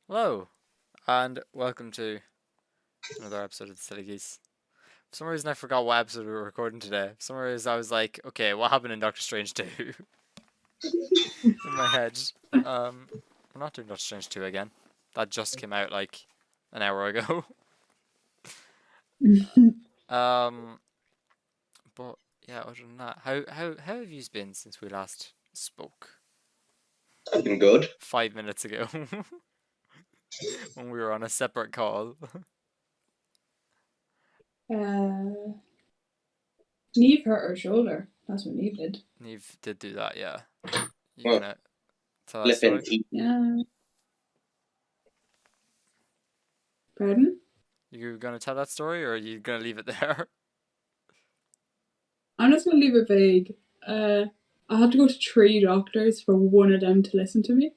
Hello, and welcome to another episode of the Silly Geese. For some reason, I forgot what episode we were recording today. For some reason, I was like, okay, what happened in Doctor Strange 2? in my head. I'm not doing Doctor Strange 2 again. That just came out like an hour ago. um, but yeah, other than that, how have you been since we last spoke? I've been good. 5 minutes ago. When we were on a separate call. Neve hurt her shoulder. That's what Neve did. Neve did do that, yeah. You Well, gonna tell that story? Yeah. Pardon? You gonna tell that story, or are you gonna leave it there? I'm just gonna leave it vague. I had to go to 3 doctors for one of them to listen to me.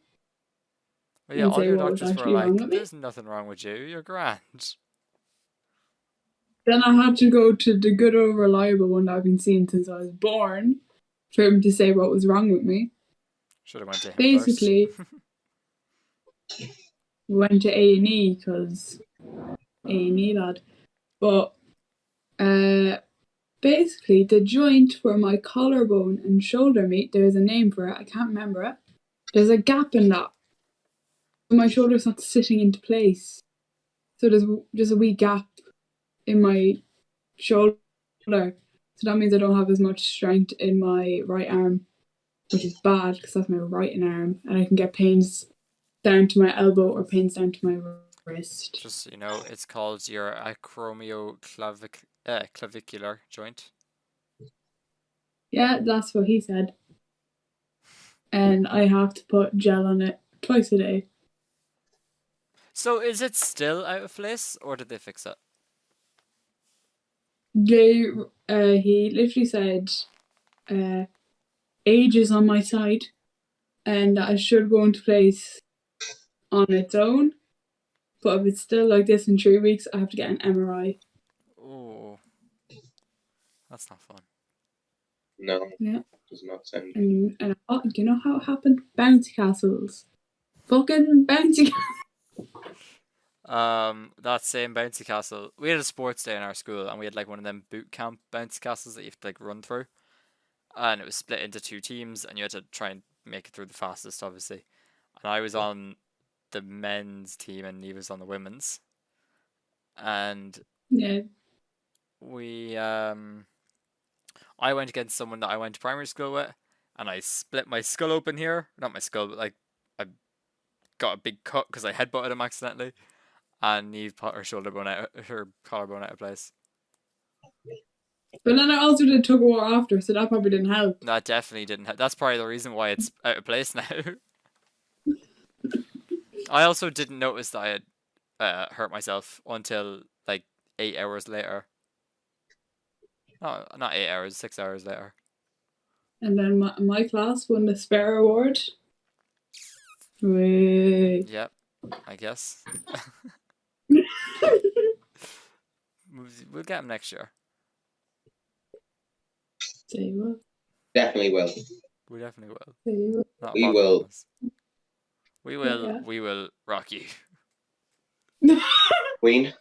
Well, yeah, And all say your what was doctors were actually wrong like, with me. "There's nothing wrong with you. You're grand." Then I had to go to the good old reliable one that I've been seeing since I was born for him to say what was wrong with me. Should have went to him Basically, first. we went to A&E because A&E lad. But basically, the joint where my collarbone and shoulder meet, there's a name for it. I can't remember it. There's a gap in that. My shoulder's not sitting into place. So there's a wee gap in my shoulder. So that means I don't have as much strength in my right arm, which is bad because that's my right arm. And I can get pains down to my elbow or pains down to my wrist. Just so you know, it's called your acromioclavicular joint. Yeah, that's what he said. And I have to put gel on it twice a day. So is it still out of place, or did they fix it? He literally said, age is on my side, and I should go into place on its own. But if it's still like this in 3 weeks, I have to get an MRI. Oh, that's not fun. No. Yeah. Does not sound. And do you know how it happened? Bouncy castles. Fucking bouncy castles. That same bouncy castle. We had a sports day in our school, and we had like one of them boot camp bouncy castles that you have to like run through, and it was split into 2 teams, and you had to try and make it through the fastest, obviously. And I was on the men's team, and he was on the women's, and Yeah. I went against someone that I went to primary school with, and I split my skull open here. Not my skull, but like I got a big cut because I headbutted him accidentally, and Neve put her her collarbone out of place. But then I also did tug of war after, so that probably didn't help. That definitely didn't help. That's probably the reason why it's out of place now. I also didn't notice that I had hurt myself until like 8 hours later. No, not 8 hours, 6 hours later. And then my class won the Spare Award. Wait. Yep, I guess. We'll get him next year. Say what? Definitely will. We definitely will. Say what? Not We will. promise. We will. Yeah. We will rock you. Queen.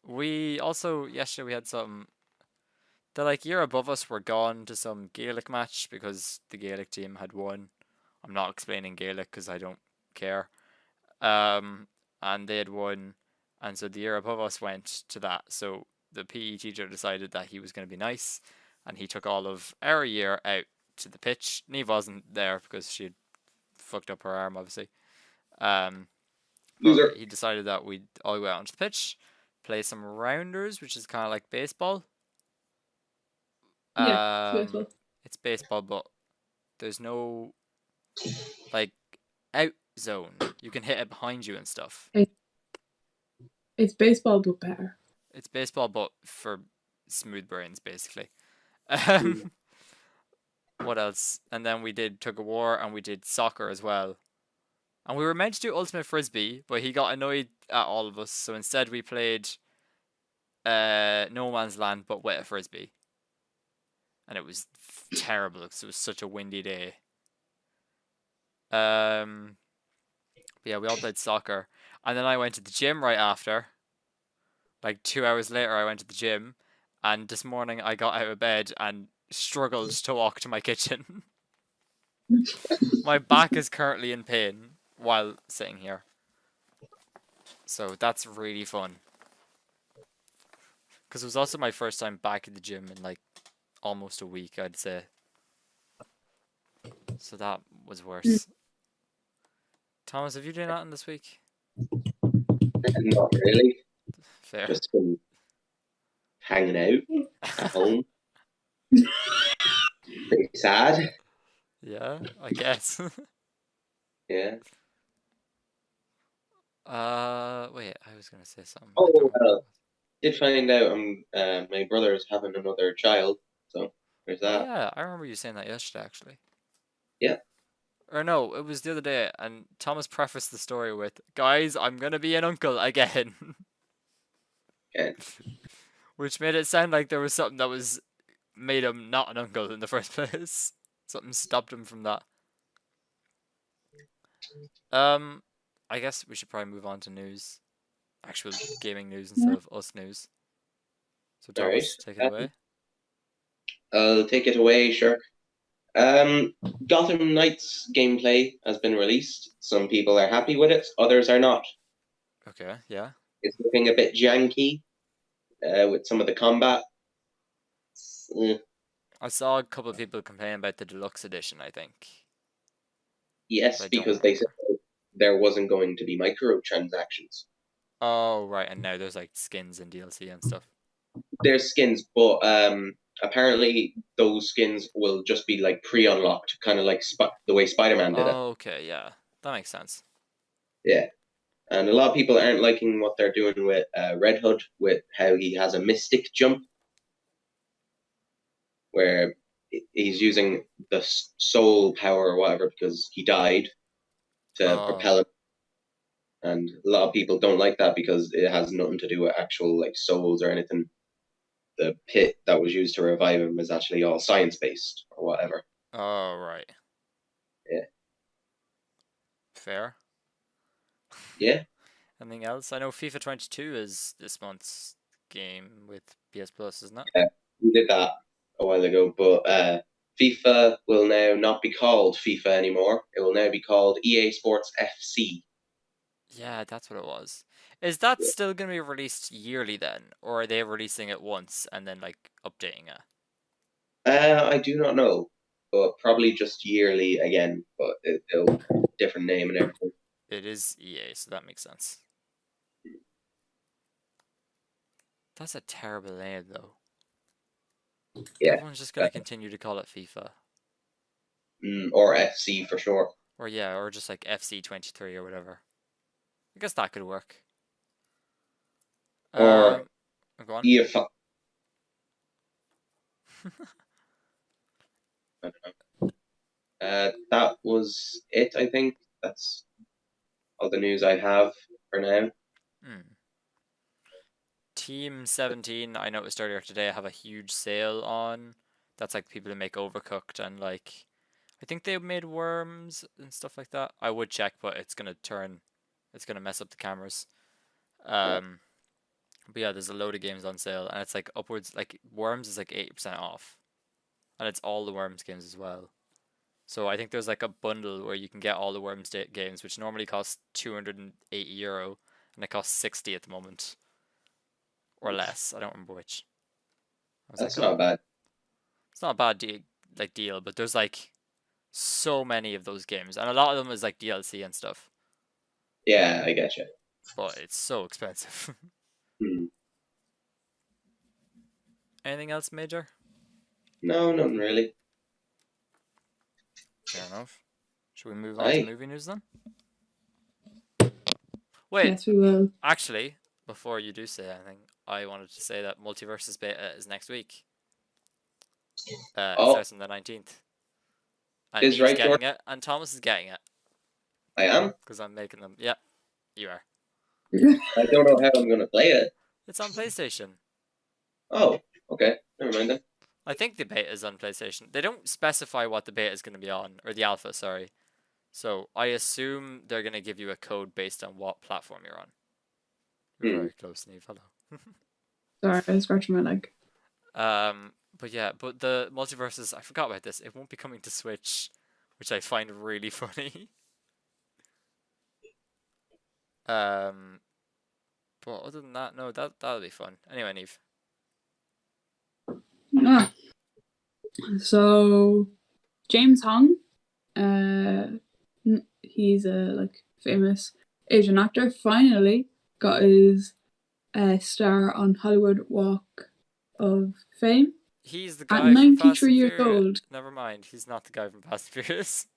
We also yesterday we had some. The like year above us were gone to some Gaelic match because the Gaelic team had won. I'm not explaining Gaelic because I don't care. And they had won, and so the year above us went to that. So the PE teacher decided that he was going to be nice, and he took all of our year out to the pitch. Neve wasn't there because she had fucked up her arm, obviously. Loser. He decided that we'd all go out onto the pitch, play some rounders, which is kind of like baseball. Yeah, it's baseball. It's baseball, but there's no like out zone. You can hit it behind you and stuff. It's baseball, but better. It's baseball, but for smooth brains, basically. What else? And then we did tug of war, and we did soccer as well. And we were meant to do ultimate frisbee, but he got annoyed at all of us, so instead we played no man's land, but with a frisbee. And it was terrible because it was such a windy day. But yeah, we all played soccer. And then I went to the gym right after. Like 2 hours later, I went to the gym. And this morning, I got out of bed and struggled to walk to my kitchen. My back is currently in pain while sitting here. So that's really fun. Because it was also my first time back in the gym in like almost a week, I'd say. So that was worse. Thomas, have you done that in this week? Not really. Fair. Just been hanging out at home. Pretty sad. Yeah, I guess. Yeah. Wait, I was gonna say something. I Oh, don't remember. well, did find out my brother's having another child, so there's Oh that. yeah, I remember you saying that yesterday, actually. Yeah. Or no, it was the other day, and Thomas prefaced the story with, "Guys, I'm gonna be an uncle again," Okay. which made it sound like there was something that was made him not an uncle in the first place. Something stopped him from that. Um, I guess we should probably move on to news, actual gaming news instead of us news. So All right. Thomas, take it away. I'll take it away, sure. Gotham Knights gameplay has been released. Some people are happy with it, others are not. Okay, yeah. It's looking a bit janky with some of the combat. I saw a couple of people complain about the deluxe edition, I think. But Yes, I don't because they said remember. there wasn't going to be microtransactions. Oh, right, and now there's like skins and DLC and stuff. There's skins, but apparently those skins will just be like pre-unlocked, kind of like the way Spider-Man did it. Oh, okay, yeah. That makes sense. Yeah, and a lot of people aren't liking what they're doing with Red Hood, with how he has a mystic jump, where he's using the soul power or whatever because he died to Oh, propel him. And a lot of people don't like that because it has nothing to do with actual like souls or anything. The pit that was used to revive him is actually all science based or whatever. oh, right. Yeah. Fair. Yeah. Anything else? I know FIFA 22 is this month's game with PS Plus, isn't it? Yeah, we did that a while ago, but FIFA will now not be called FIFA anymore. It will now be called EA Sports FC. Yeah, that's what it was. Is that still going to be released yearly then? Or are they releasing it once and then like updating it? I do not know, but probably just yearly again, but it'll different name and everything. It is EA, so that makes sense. That's a terrible name though. Yeah, Everyone's just going to continue to call it FIFA. or FC for sure. Or yeah, or just like FC 23 or whatever. I guess that could work. Or Go on. EFI. I don't know. That was it. I think that's all the news I have for now. Hmm. Team 17, I noticed earlier today, have a huge sale on. That's like people who make Overcooked and like, I think they made Worms and stuff like that. I would check, but it's gonna mess up the cameras. Yeah. But yeah, there's a load of games on sale, and it's like upwards, like Worms is like 80% off, and it's all the Worms games as well. So I think there's like a bundle where you can get all the Worms games, which normally cost €280, and it costs 60 at the moment, or less. I don't remember which. I was like, That's oh, not bad. it's not a bad deal, but there's like so many of those games, and a lot of them is like DLC and stuff, Yeah, I get you. but it's so expensive. Hmm. Anything else major? No, nothing really. Fair enough. Should we move on to Aye. movie news then? Wait, Yes, we will. actually, before you do say anything, I wanted to say that Multiversus Beta is next week. It Oh, starts on the 19th. And is Neve's right, George. getting it, and Thomas is getting it. I am. Because I'm making them. Yeah, you are. I don't know how I'm going to play it. It's on PlayStation. Oh, okay. Never mind then. I think the beta is on PlayStation. They don't specify what the beta is going to be on, or the alpha, sorry. So I assume they're gonna give you a code based on what platform you're on. You're Hmm. very close, Neve. Hello. Sorry, I was scratching my leg. But yeah, but the multiverses, I forgot about this. It won't be coming to Switch, which I find really funny. Um, but other than that, no, that'll be fun. Anyway, Neve. Ah. So James Hong, he's a like famous Asian actor. Finally got his star on Hollywood Walk of Fame He's the at guy from Fast 93 and years Furious. old. Never mind, he's not the guy from Fast and Furious.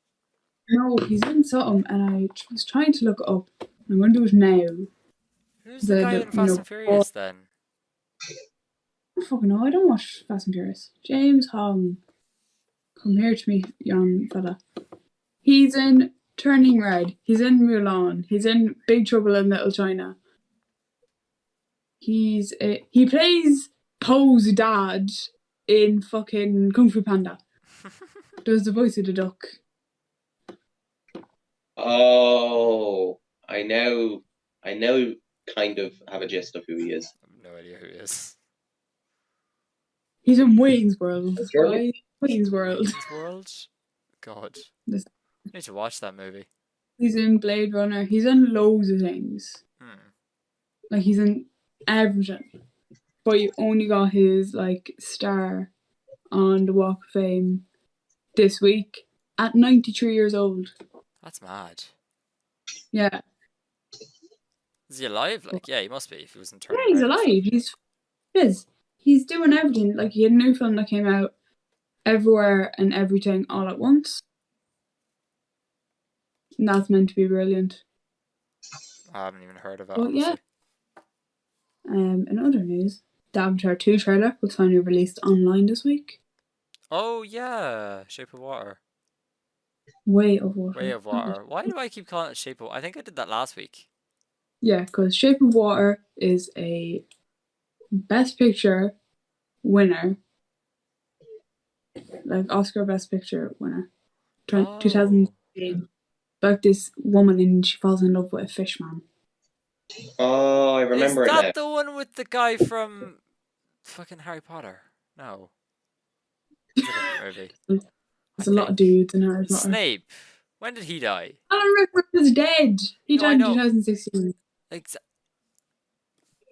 No, he's in something, and I was trying to look it up. I'm going to do it now. Who's the guy in Fast and Oh, Furious then? I don't fucking know. I don't watch Fast and Furious. James Hong. Come here to me, young fella. He's in Turning Red. He's in Mulan. He's in Big Trouble in Little China. He plays Poe's dad in fucking Kung Fu Panda. Does the voice of the duck. Oh, I now kind of have a gist of who he is. I have no idea who he is. He's in Wayne's World. Really? Wayne's World. Wayne's World? God. This- I need to watch that movie. He's in Blade Runner. He's in loads of things. Like, he's in everything. But he only got his, like, star on the Walk of Fame this week at 93 years old. That's mad. Yeah. Is he alive? Like, yeah, he must be if he was in Yeah, Turning he's Red. alive. He's doing everything. Like, he had a new film that came out, Everywhere and Everything All at Once. And that's meant to be brilliant. I haven't even heard of it, But honestly. yeah. In other news, the Avatar 2 trailer was finally released online this week. Oh, yeah. Shape of Water. Way of Water. Way of Water. Why do I keep calling it Shape of Water? I think I did that last week. Yeah, because Shape of Water is a Best Picture winner. Like, Oscar Best Picture winner. 2016. About this woman and she falls in love with a fish man. Oh, I remember Is it now. that the one with the guy from fucking Harry Potter? No. It's a different movie. There's a lot of dudes in Harry Potter. Snape. When did he die? Alan Rickman is dead. He No, I died in know. 2016.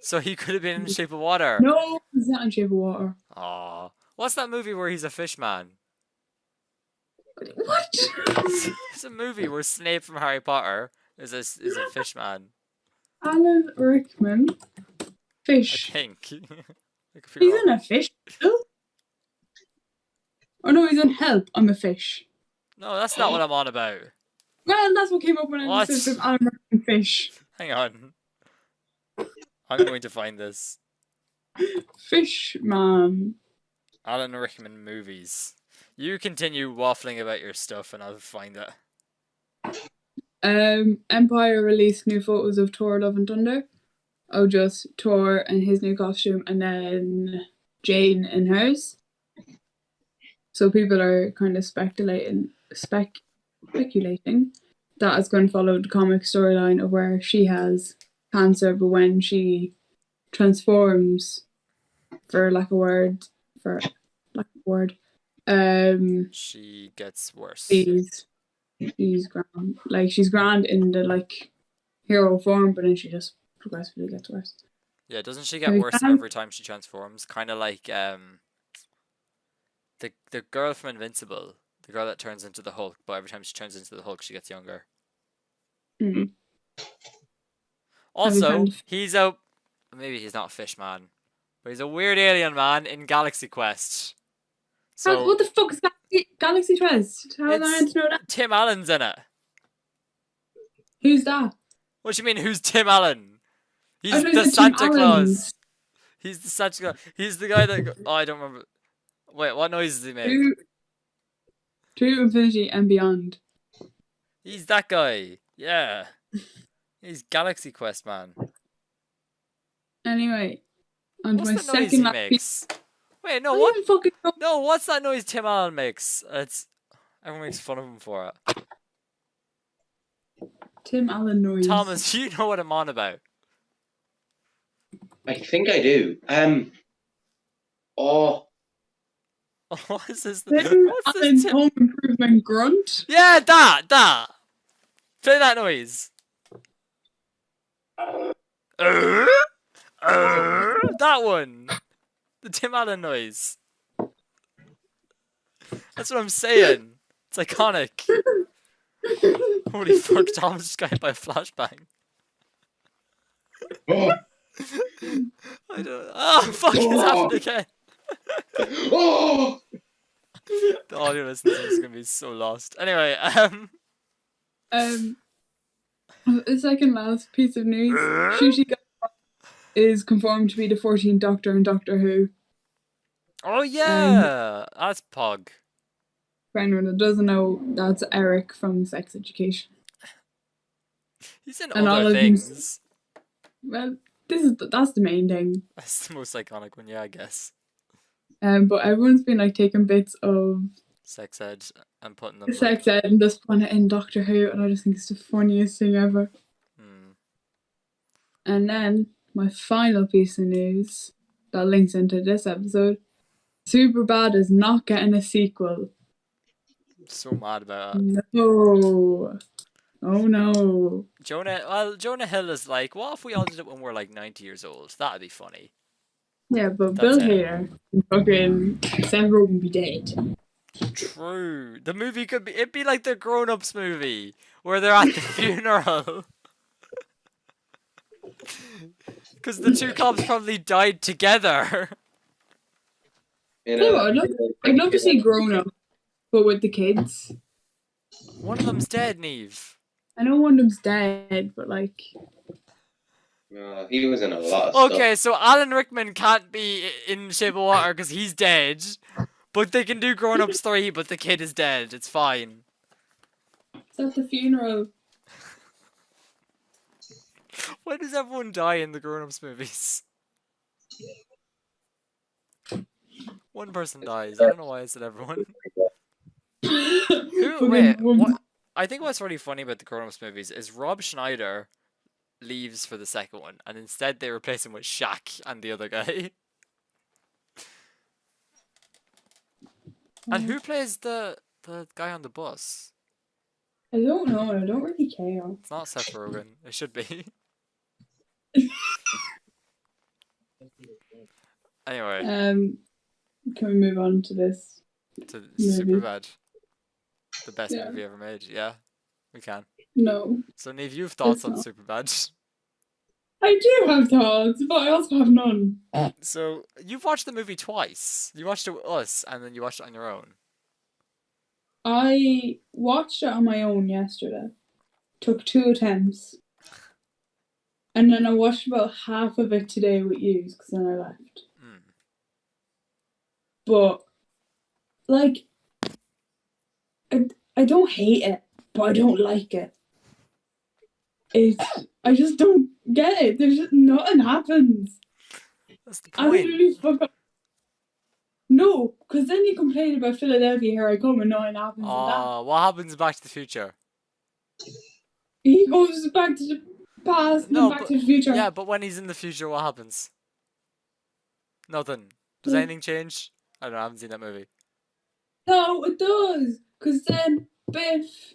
So he could have been in Shape of Water. No, he's not in Shape of Water. Aw. What's that movie where he's a fish man? What? There's a movie where Snape from Harry Potter is a fish man. Alan Rickman. Fish. I think. I could be He's wrong. in a fish. Oh no, he's in Help, I'm a Fish. No, that's not what I'm on about. Well, that's what came up when I What? said of Alan Rickman Fish. Hang on. I'm going to find this. Fish man. Alan Rickman movies. You continue waffling about your stuff and I'll find it. Empire released new photos of Thor Love and Thunder. Oh, just Thor and his new costume and then Jane in hers. So people are kind of speculating that it's going to follow the comic storyline of where she has cancer, but when she transforms, She gets worse. she's grand. Like, she's grand in the like hero form, but then she just progressively gets worse. Yeah, doesn't she get worse every time she transforms? Kind of like the girl from Invincible, the girl that turns into the Hulk, but every time she turns into the Hulk, she gets younger. Mm. Also, he's a maybe he's not a fish man, but he's a weird alien man in Galaxy Quest. So what the fuck is Galaxy Quest? How am I meant to know that? Tim Allen's in it. Who's that? What do you mean? Who's Tim Allen? He's I thought the you said Tim Santa Claus. Allen's. He's the Santa Claus. He's the guy that. Oh, I don't remember. Wait, what noises does he make? To Infinity and Beyond. He's that guy. Yeah. He's Galaxy Quest man. Anyway, on to What's my the noise he second last makes? Wait, no, I don't what? even fucking know. No, what's that noise Tim Allen makes? Everyone makes fun of him for it. Tim Allen noise. Thomas, you know what I'm on about. I think I do. Oh, What is this? Tim What's Allen's this? home improvement grunt. Yeah, that. Play that noise. That one. The Tim Allen noise. That's what I'm saying. It's iconic. Holy fuck, Thomas just got hit by a flashbang. oh, I don't. Oh, fuck, it's happened again. oh! The audio listeners are going to be so lost. Anyway, The second last piece of news: Shushi is confirmed to be the 14th Doctor in Doctor Who. Oh yeah, that's Pog. For anyone that doesn't know, that's Eric from Sex Education. He's in And all other of them- things. Well, that's the main thing. That's the most iconic one, yeah, I guess. But everyone's been like taking bits of Sex ed and putting them. Sex Ed and just putting it in Doctor Who, and I just think it's the funniest thing ever. And then my final piece of news that links into this episode: Superbad is not getting a sequel. I'm so mad about that. No. Oh no. Jonah Hill is like, what if we all did it when we're like 90 years old? That'd be funny. Yeah, but That's Bill it. Hader and fucking Seth Rogen be dead. True. The movie it'd be like the Grown-Ups movie where they're at the funeral. Because the two cops probably died together. No, I'd love to see Grown Up, but with the kids. One of them's dead, Neve. I know one of them's dead, but like, He was in a lot of stuff. Okay, so Alan Rickman can't be in Shape of Water because he's dead. But they can do Grown Ups 3, but the kid is dead. It's fine. it's at the funeral. Why does everyone die in the Grown Ups movies? One person dies. I don't know why I said everyone. What? I think what's really funny about the Grown Ups movies is Rob Schneider leaves for the second one, and instead they replace him with Shaq and the other guy. And who plays the guy on the bus? I don't know. I don't really care. It's not Seth Rogen. It should be. Anyway, Can we move on to this? to movie? Superbad. The best Yeah. movie ever made. Yeah, we can. No. So Neve, you've thoughts on not. Superbad. I do have thoughts, but I also have none. So you've watched the movie twice. You watched it with us, and then you watched it on your own. I watched it on my own yesterday. Took 2 attempts. And then I watched about half of it today with you, because then I left. But, like, I don't hate it, but I don't like it. I just don't get it. There's just nothing happens. That's the I point. literally fuck up. No, because then you complain about Philadelphia, here I come, and nothing happens. What happens in Back to the Future? He goes back to the past, No, then back to the future. Yeah, but when he's in the future, what happens? Nothing. Does anything change? I don't know. I haven't seen that movie. No, it does. Because then Biff.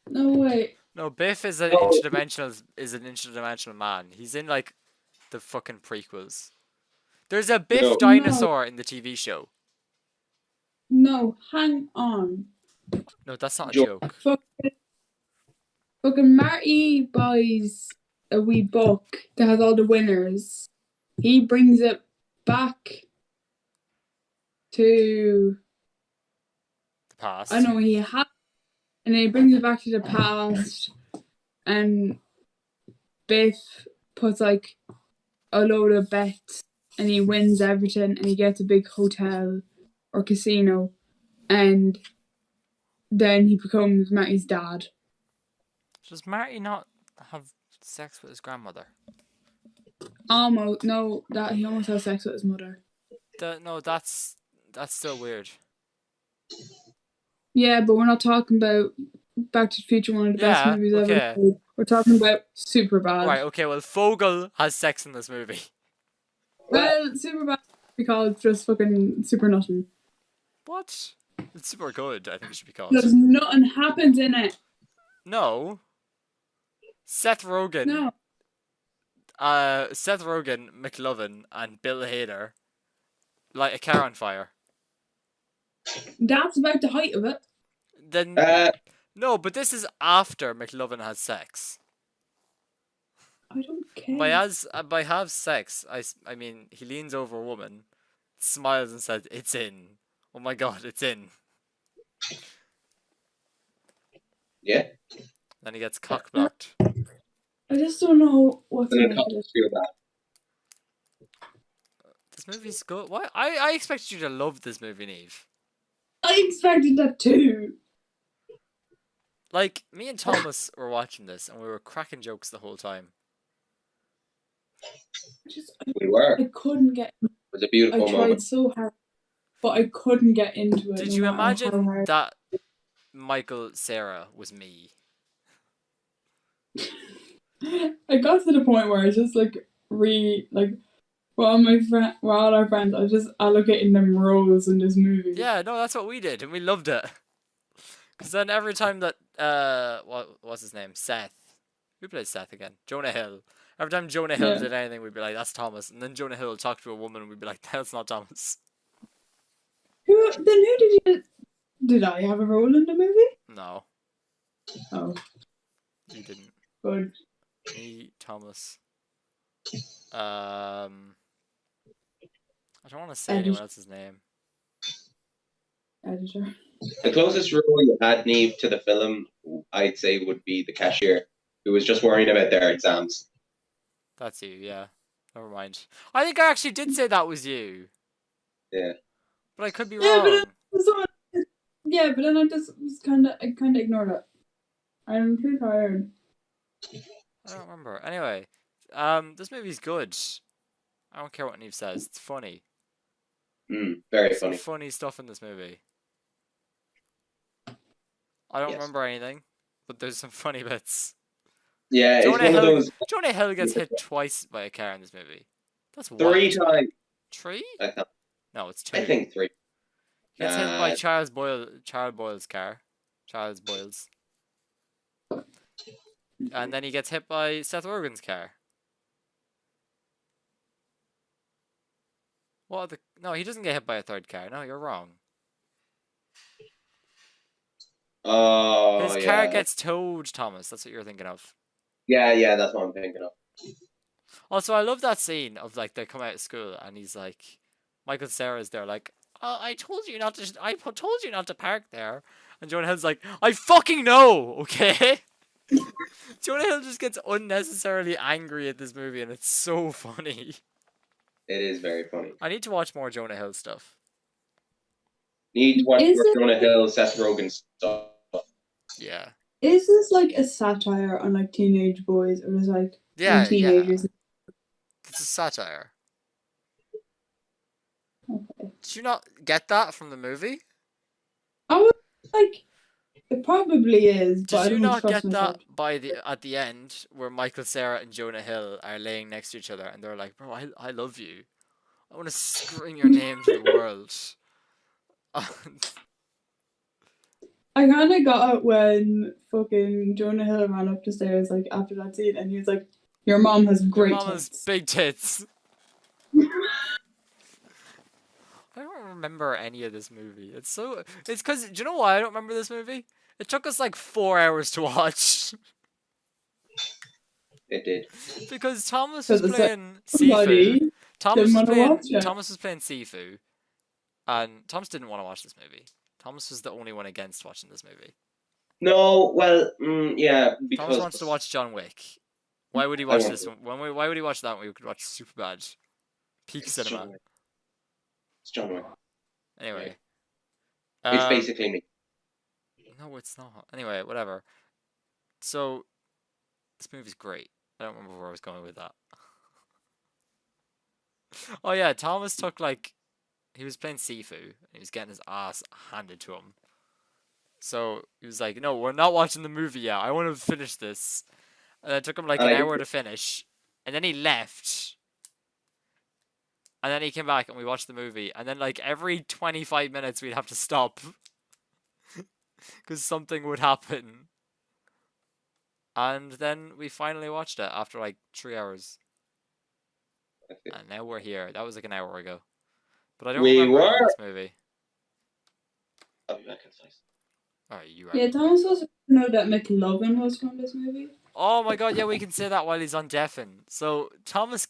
No, wait. No, Biff is an interdimensional man. He's in like the fucking prequels. There's a Biff No. dinosaur in the TV show. No, hang on. No, that's not a Joke. joke. Fucking Marty buys a wee book that has all the winners. He brings it back to. The past. I know he has. And then he brings it back to the past. And Biff puts like a load of bets. And he wins everything. And he gets a big hotel or casino. And then he becomes Marty's dad. Does Marty not have sex with his grandmother? Almost. No, that he almost has sex with his mother. No, that's still weird. Yeah, but we're not talking about Back to the Future, one of the best Yeah, movies ever okay. made. We're talking about Superbad. Right, okay, well, Fogel has sex in this movie. Well, Superbad we call it just fucking super nothing. What? It's super good, I think it should be called. Because nothing happens in it. No. Seth Rogen, No. McLovin, and Bill Hader light a car on fire. That's about the height of it. Then no, but this is after McLovin has sex. I don't care. By have sex, I mean he leans over a woman, smiles and says, "It's in." Oh my god, it's in. Yeah. Then he gets cock blocked. I just don't know what's And going then to how happen. to feel that. This movie's good. Why? I expected you to love this movie, Neve. I expected that too. Like, me and Thomas were watching this and we were cracking jokes the whole time. We were. I couldn't get. It was a I beautiful tried moment. so hard, but I couldn't get into it. Did no you matter how imagine hard. that Michael Cera was me? I got to the point where I just like for all our friends, I was just allocating them roles in this movie. Yeah, no, that's what we did, and we loved it. Because then every time that what's his name? Seth. Who plays Seth again? Jonah Hill. Every time Jonah Hill Yeah. did anything, we'd be like, "That's Thomas," and then Jonah Hill would talk to a woman, and we'd be like, "That's not Thomas." Who did I have a role in the movie? No, Oh, you didn't. good. Me, Thomas. I don't want to say anyone else's name. Editor. The closest role you had, Neve, to the film, I'd say, would be the cashier who was just worrying about their exams. That's you, yeah. Never mind. I think I actually did say that was you. Yeah. But I could be Yeah, wrong. but then I just was kind of ignored it. I'm too tired. I don't remember. Anyway, this movie's good. I don't care what Neve says. It's funny. Very Some funny. funny stuff in this movie. I don't Yes. remember anything, but there's some funny bits. Yeah, it's one of those Jonah Hill gets hit twice by a car in this movie. That's 3 wild. times. 3? I thought. No, it's 2. I think 3. He gets hit by Charles Boyle's car. Charles Boyle's. And then he gets hit by Seth Rogen's car. No, he doesn't get hit by a third car. No, you're wrong. Oh, His car gets towed, Thomas. That's what you're thinking of. Yeah, that's what I'm thinking of. Also, I love that scene of like they come out of school and he's like, Michael Cera's there like, oh, I told you not to park there, and Jonah Hill's like, I fucking know, okay. Jonah Hill just gets unnecessarily angry at this movie, and it's so funny. It is very funny. I need to watch more Jonah Hill stuff. Need to watch more Jonah Hill, Seth Rogen stuff. Yeah. Is this like a satire on like teenage boys, or is like on teenagers? Yeah. It's a satire. Okay. Did you not get that from the movie? I was like, it probably is. But Did I you don't not trust get myself. that at the end where Michael Cera and Jonah Hill are laying next to each other and they're like, bro, I love you. I want to scream your name to the world. I kind of got it when fucking Jonah Hill ran up the stairs like after that scene, and he was like, "Your mom has great Your mom has tits." big tits. I don't remember any of this movie. It's because, do you know why I don't remember this movie? It took us like 4 hours to watch. It did. Because Thomas was playing Sifu. Somebody Thomas didn't wanna watch it. was playing Sifu. And Thomas didn't want to watch this movie. Thomas was the only one against watching this movie. No, well, yeah, because Thomas wants to watch John Wick. Why would he watch this one? Why would he watch that when we could watch Superbad? Peak cinema. It's John Wick. Anyway. It's basically me. No, it's not. Anyway, whatever. So, this movie's great. I don't remember where I was going with that. Oh yeah, Thomas took like... He was playing Sifu, and he was getting his ass handed to him. So he was like, "No, we're not watching the movie yet. I want to finish this." And it took him like And an I hour think to finish, and then he left. And then he came back and we watched the movie. And then like every 25 minutes we'd have to stop because something would happen. And then we finally watched it after like 3 hours. And now we're here. That was like an hour ago. But I don't we remember were. any of this movie. I'll be back in size. Alright, you are. Yeah, Thomas was know that McLovin was from this movie. Oh my god, yeah, we can say that while he's on Deafin. So Thomas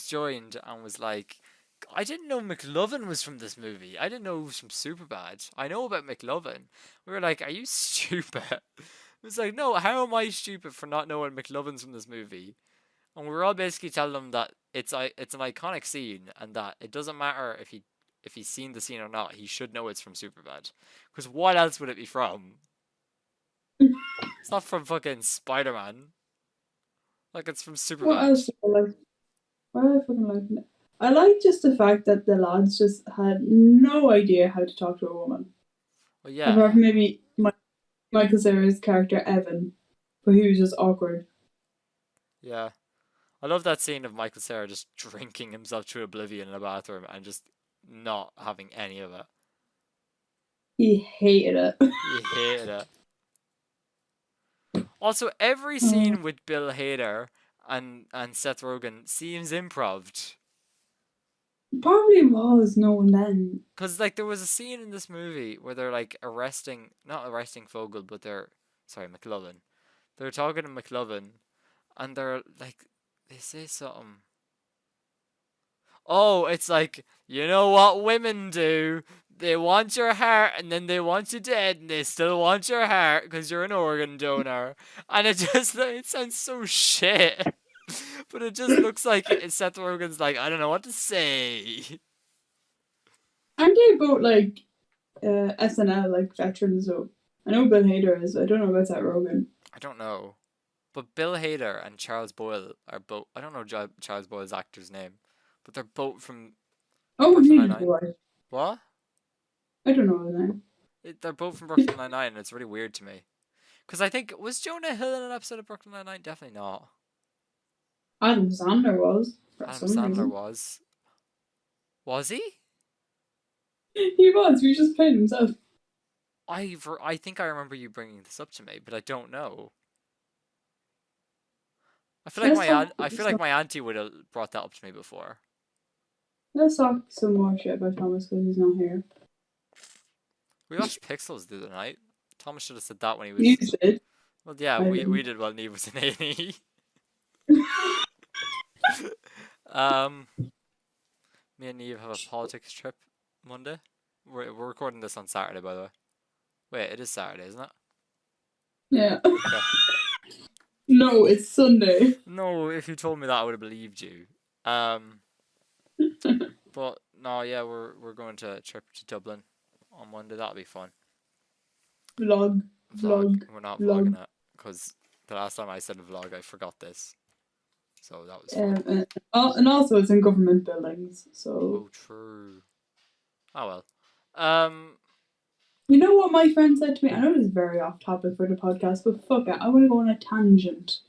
joined and was like, I didn't know McLovin was from this movie. I didn't know he was from Superbad. I know about McLovin. We were like, are you stupid? It was like, no, how am I stupid for not knowing McLovin's from this movie? And we were all basically telling him that it's an iconic scene and that it doesn't matter if he's seen the scene or not, he should know it's from Superbad. Because what else would it be from? It's not from fucking Spider-Man. Like, it's from What Superbad. else did I like? What did I fucking like? I like just the fact that the lads just had no idea how to talk to a woman. Well, Apart yeah. from maybe Michael Cera's character Evan, but he was just awkward. Yeah. I love that scene of Michael Cera just drinking himself to oblivion in a bathroom and just not having any of it. He hated it. He hated it. Also, every scene with Bill Hader and Seth Rogen seems improv'd. Probably was no one then. Because, like, there was a scene in this movie where they're, like, not arresting Fogel, but McLovin. They're talking to McLovin, and they're, like, they say something. Oh, it's like, you know what women do? They want your heart, and then they want you dead, and they still want your heart because you're an organ donor. And it sounds so shit. But it just looks like Seth Rogen's like, I don't know what to say. Aren't they both like SNL like veterans though? I know Bill Hader is. I don't know about Seth Rogen. I don't know. But Bill Hader and Charles Boyle are both. I don't know Charles Boyle's actor's name, but they're both from Oh, Brooklyn neither Nine-Nine. do I. What? I don't know his name. They're both from Brooklyn Nine-Nine, and it's really weird to me. Because I think, was Jonah Hill in an episode of Brooklyn Nine-Nine? Definitely not. Adam Sandler was for Adam some Sandler reason. was. Was he? He was. He just played himself. I think I remember you bringing this up to me, but I don't know. I feel like my auntie would have brought that up to me before. Let's talk some more shit about Thomas because he's not here. We watched Pixels the other night. Thomas should have said that when he You was. did. Well, yeah, I we didn't. did while Neve was in A&E. Me and Neve have a politics trip Monday. We're recording this on Saturday, by the way. Wait, it is Saturday, isn't it? Yeah. Okay. No, it's Sunday. No, if you told me that, I would have believed you. But no, yeah, we're going to a trip to Dublin on Monday. That'll be fun. Vlog. We're not vlogging it because the last time I said a vlog, I forgot this. So that was fun. And also it's in government buildings, so. Oh, true. Oh well. You know what my friend said to me? I know this is very off topic for the podcast, but fuck it, I want to go on a tangent.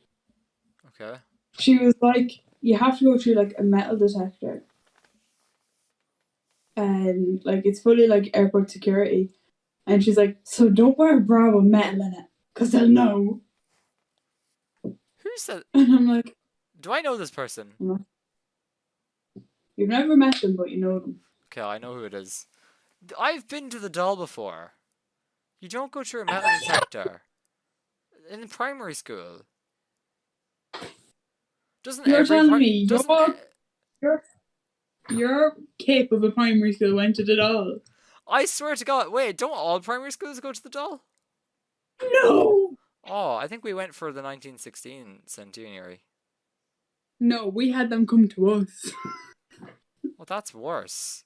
Okay. She was like, you have to go through like a metal detector. And like it's fully like airport security. And she's like, so don't wear a bra with metal in it, because they'll know. Who said? And I'm like, Do I know this person? you've never met them, but you know them. Okay, I know who it is. I've been to the doll before. You don't go through a metal detector in primary school. Doesn't You're every telling me doesn't your cape of a primary school went to the doll? I swear to God, wait, don't all primary schools go to the doll? No! Oh, I think we went for the 1916 centenary. No, we had them come to us. Well, that's worse.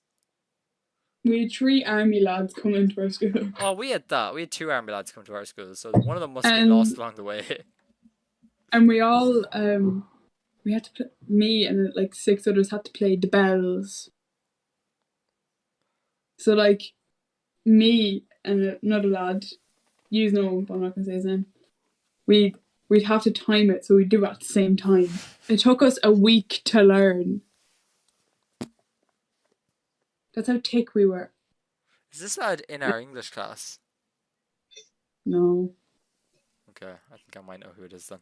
We had 3 army lads come into our school. Oh, we had that. We had 2 army lads come to our school, so one of them must have been lost along the way. And we all, we had to play, me and like 6 others had to play the bells. So like, me and another lad, you know, but I'm not gonna say his name. We'd have to time it so we do it at the same time. It took us a week to learn. That's how thick we were. Is this lad in our English class? No. Okay, I think I might know who it is then,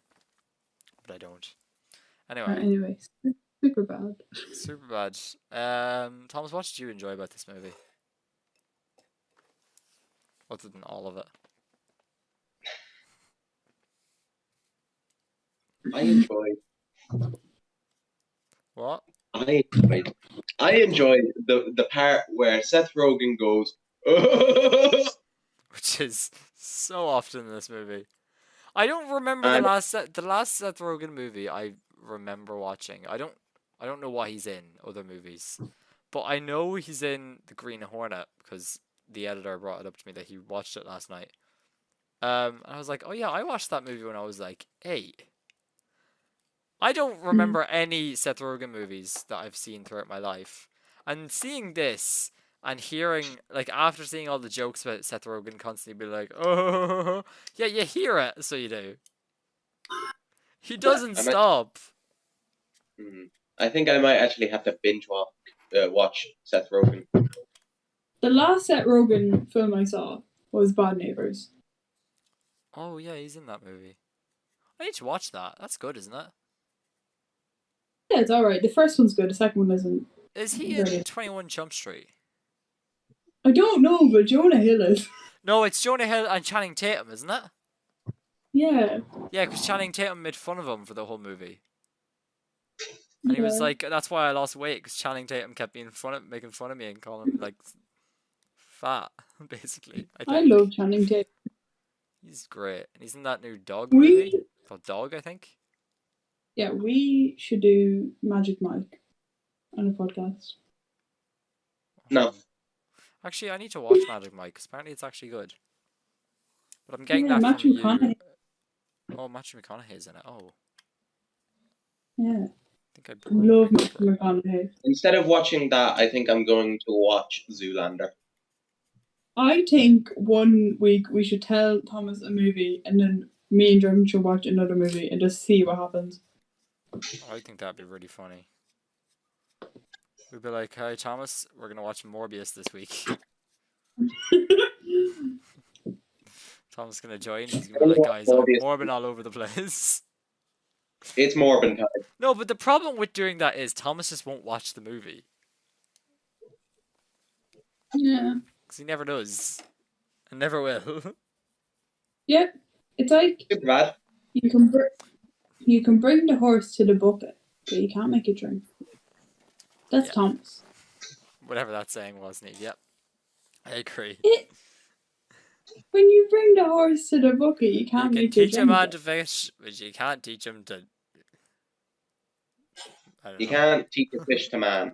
but I don't. Anyway, super bad. Superbad. Thomas, what did you enjoy about this movie? Other than all of it. I enjoyed. What? I enjoyed the part where Seth Rogen goes, Which is so often in this movie. I don't remember And- the last Seth Rogen movie I remember watching. I don't know why he's in other movies, but I know he's in The Green Hornet because the editor brought it up to me that he watched it last night. And I was like, oh yeah, I watched that movie when I was like 8. I don't remember any Seth Rogen movies that I've seen throughout my life. And seeing this and hearing, like, after seeing all the jokes about Seth Rogen constantly be like, oh, yeah, you hear it, so you do. He doesn't stop. I think I might actually have to binge watch Seth Rogen. The last Seth Rogen film I saw was Bad Neighbors. Oh, yeah, he's in that movie. I need to watch that. That's good, isn't it? Yeah, it's alright. The first one's good, the second one isn't. Is he in 21 Jump Street? I don't know, but Jonah Hill is. No, it's Jonah Hill and Channing Tatum, isn't it? Yeah. Yeah, because Channing Tatum made fun of him for the whole movie. And he was like, that's why I lost weight, because Channing Tatum kept making fun of me and calling me, like, fat, basically. I love Channing Tatum. He's great. And he's in that new Dog movie called Dog, I think. Yeah, we should do Magic Mike on a podcast. No. Actually, I need to watch Magic Mike, because apparently it's actually good. But I'm getting that Matthew from you. McConaughey. Oh, Matthew McConaughey's in it. Oh. Yeah. I think I love Matthew McConaughey. Instead of watching that, I think I'm going to watch Zoolander. I think one week we should tell Thomas a movie and then me and Jordan should watch another movie and just see what happens. I think that'd be really funny. We'd be like, hey, Thomas, we're going to watch Morbius this week. Thomas is going to join. He's going to be like, guys, I'm morbing all over the place. It's Morbin time. No, but the problem with doing that is Thomas just won't watch the movie. Yeah. Because he never does. And never will. Yeah. It's like Superbad. you can bring the horse to the bucket, but you can't make it drink. That's Thomas. Whatever that saying was, Neve. Yep. I agree. When you bring the horse to the bucket, you can't make it drink. You can teach a man to fish, but you can't teach him to... You can't teach a fish to man.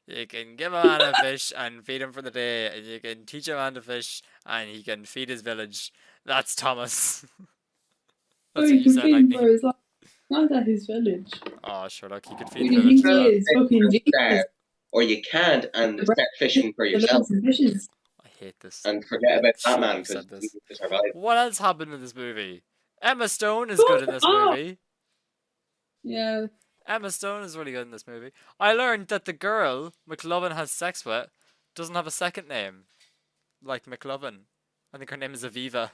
You can give a man a fish and feed him for the day, and you can teach a man to fish and he can feed his village. That's Thomas. That's you can feed him for his life. Not at his village. Oh, sure, look, he could Who feed do the you village. think he is? Fucking Jesus. Or you can't and start fishing for yourself. I hate this. And forget about Batman because he needs to survive. What else happened in this movie? Emma Stone is good in this movie. Yeah. Emma Stone is really good in this movie. I learned that the girl McLovin has sex with doesn't have a second name. Like McLovin. I think her name is Aviva.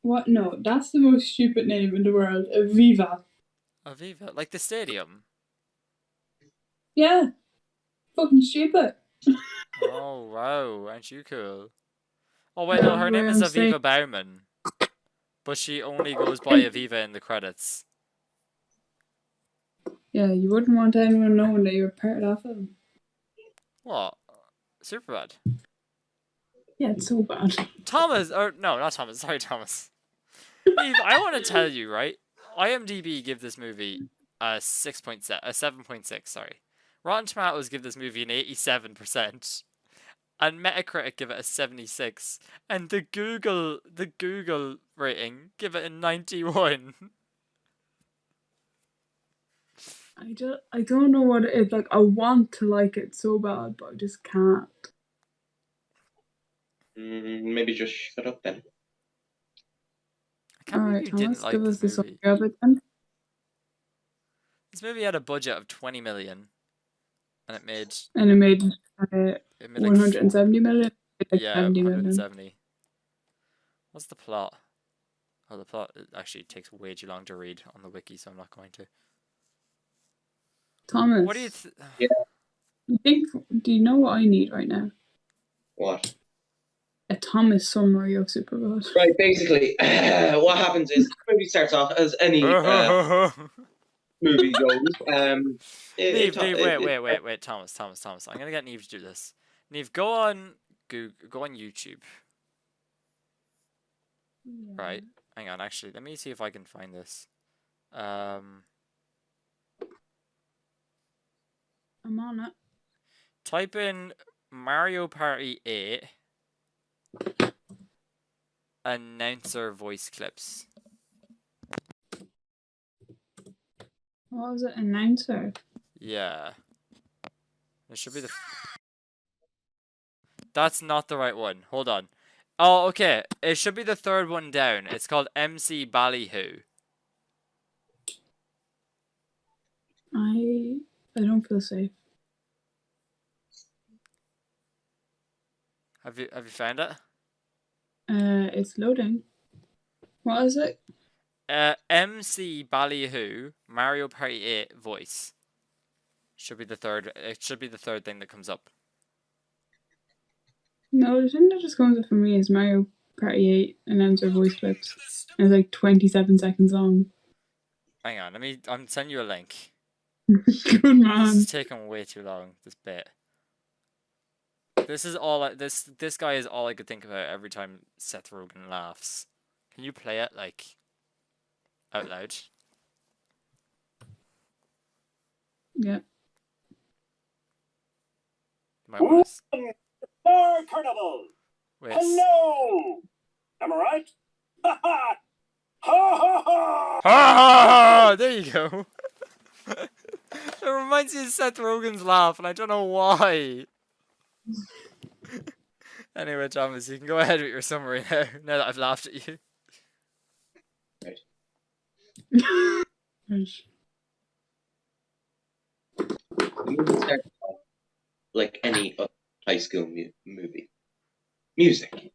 What? No, that's the most stupid name in the world. Aviva. Aviva? Like the stadium? Yeah. Fucking stupid. Oh, wow. Aren't you cool? Oh, wait, no, her name is Aviva Bauman. But she only goes by Aviva in the credits. Yeah, you wouldn't want anyone knowing that you were part of that film. What? Superbad. Yeah, it's so bad. Thomas, or no, not Thomas. Sorry, Thomas. Eve, I want to tell you, right? IMDb give this movie a 7.6. Sorry, Rotten Tomatoes give this movie an 87%, and Metacritic give it a 76, and the Google rating give it a 91. I don't know what it is. Like, I want to like it so bad, but I just can't. Maybe just shut up then. I can't believe Alright, you didn't Thomas, like give us this the movie. summary of it then. This movie had a budget of 20 million, and it made And it made like 170 million? Like yeah, 70 million. 170. What's the plot? Oh, the plot actually takes way too long to read on the wiki, so I'm not going to. Thomas, What do you? Yeah. do you know what I need right now? What? A Thomas summary of Superbad. Right, basically, what happens is the movie starts off as any movie goes. Neve, wait, Thomas. I'm gonna get Neve to do this. Neve, go on Google, go on YouTube. Right, hang on. Actually, let me see if I can find this. I'm on it. Type in Mario Party 8 announcer voice clips. What was it? Announcer? Yeah. It should be the. That's not the right one. Hold on. Oh, okay. It should be the third one down. It's called MC Ballyhoo. I don't feel safe. Have you found it? It's loading. What is it? MC Ballyhoo Mario Party 8 voice. Should be the third. It should be the third thing that comes up. No, the thing that just comes up for me is Mario Party 8 announcer voice clips. And it's like 27 seconds long. Hang on, I'm sending you a link. Good This man. is taking way too long, this bit. This is all this guy is all I could think about every time Seth Rogen laughs. Can you play it like out loud? Yeah. You might want to Star Carnival. wait. Hello. Am I right? Ha ha. Ha ha ha. Ah, there you go. It reminds me of Seth Rogen's laugh, and I don't know why. Anyway, Thomas, you can go ahead with your summary now. Now that I've laughed at you. Right. The movie starts off like any other high school movie. Music.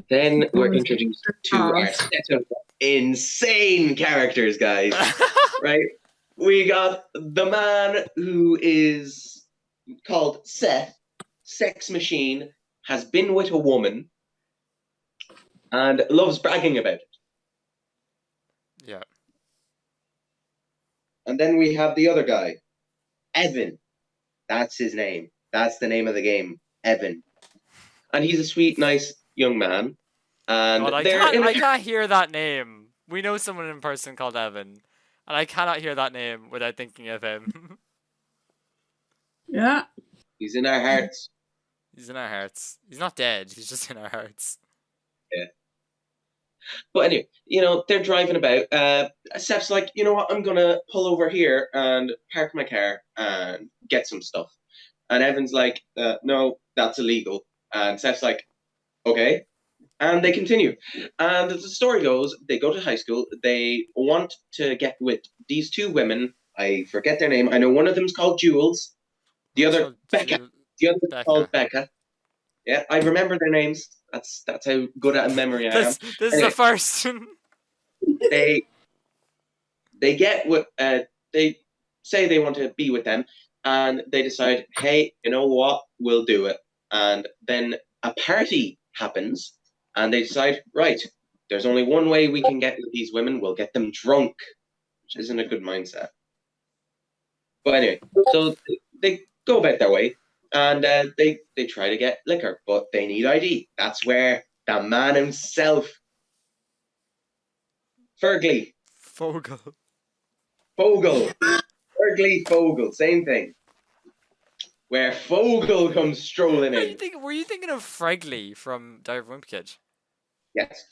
Then we're introduced to our set of insane characters, guys. Right? We got the man who is called Seth, sex machine, has been with a woman, and loves bragging about it. Yeah. And then we have the other guy, Evan. That's his name. That's the name of the game, Evan. And he's a sweet, nice young man. And God, I can't hear that name. We know someone in person called Evan, and I cannot hear that name without thinking of him. Yeah. He's in our hearts. He's in our hearts. He's not dead. He's just in our hearts. Yeah. But anyway, they're driving about. Seth's like, you know what? I'm going to pull over here and park my car and get some stuff. And Evan's like, no, that's illegal. And Seth's like, okay. And they continue. And as the story goes, they go to high school. They want to get with these two women. I forget their name. I know one of them's called Jules. The other, Becca. The other's called Becca. Yeah, I remember their names. That's how good at memory I am. This is the first. they get with they say they want to be with them, and they decide, hey, you know what? We'll do it. And then a party happens, and they decide, right, there's only one way we can get with these women. We'll get them drunk, which isn't a good mindset. But anyway, so they go about their way. And they try to get liquor, but they need ID. That's where the man himself, Fergie, Fogel, Fogel, same thing. Where Fogel comes strolling in. Were you thinking of Fregley from Diary of a Wimpy Kid? Yes.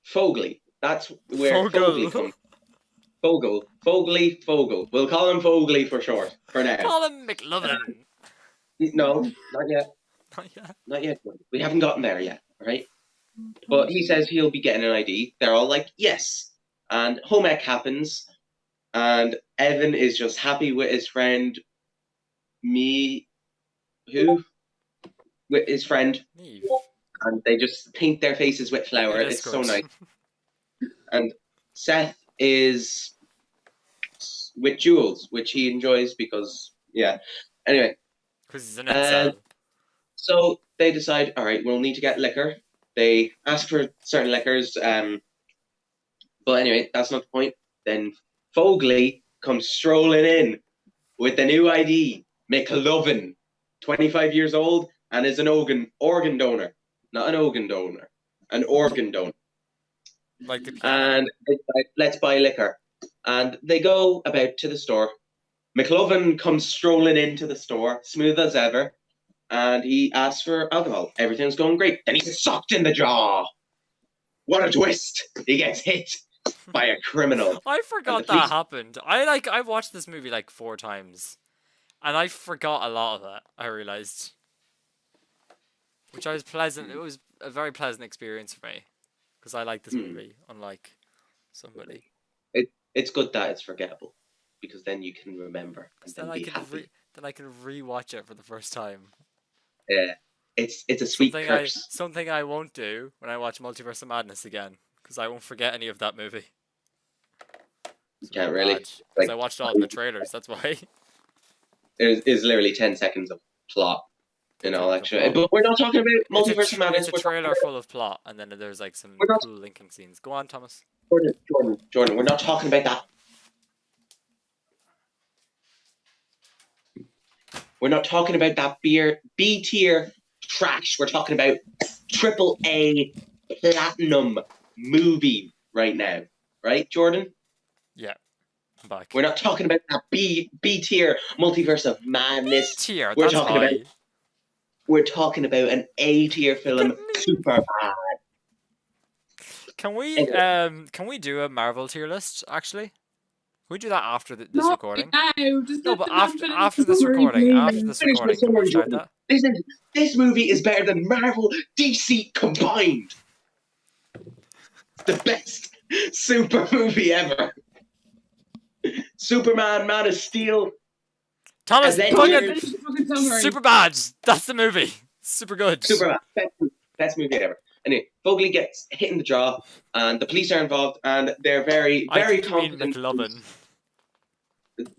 Fogely. That's where Fogely comes. Fogel. We'll call him Fogely for short, for now. Call him McLovin. No, not yet. Not yet. Not yet. We haven't gotten there yet, right? But he says he'll be getting an ID. They're all like, yes. And home ec happens, and Evan is just happy with his friend, me, who? With his friend, Neve. and they just paint their faces with flour. It is It's so good. nice. And Seth is with Jules, which he enjoys because, yeah. Anyway, Because he's an incel. so they decide, all right, we'll need to get liquor. They ask for certain liquors, but anyway, that's not the point. Then Fogley comes strolling in with the new ID, McLovin, 25 years old, and is an organ donor. Not an organ donor, an organ donor. Like the piano. And it's like, let's buy liquor. And they go about to the store. McLovin comes strolling into the store, smooth as ever, and he asks for alcohol. Everything's going great. Then he's sucked in the jaw. What a twist! He gets hit by a criminal. I forgot that happened. I watched this movie like 4 times, and I forgot a lot of that. I realized, which I was pleasant. It was a very pleasant experience for me, because I like this movie, unlike somebody. It's good that it's forgettable, because then you can remember and Then then I be can happy. then I can rewatch it for the first time. Yeah, it's a sweet curse. Something I won't do when I watch Multiverse of Madness again, because I won't forget any of that movie. You can't really. Because Like, I watched all of the trailers. That's why. There's literally 10 seconds of plot in all, actually. Plot. But we're not talking about Multiverse of Madness. It's a trailer full of plot, and then there's like some cool linking scenes. Go on, Thomas. Jordan, we're not talking about that. We're not talking about that B tier trash. We're talking about AAA platinum movie right now. Right, Jordan? Yeah. I'm back. We're not talking about that B tier Multiverse of Madness. B tier, We're that's talking high. about We're talking about an A tier film, Superbad. Can we do a Marvel tier list, actually? Can we do that after this recording? No, just No, let but the man finish after the this summary, recording, please. can we start that? Listen, this movie is better than Marvel, DC combined. The best super movie ever. Superman, Man of Steel. Thomas, Avengers. Superbad. That's the movie. Super good. Superman, best movie ever. Anyway, Fogley gets hit in the jaw, and the police are involved, and they're very confident.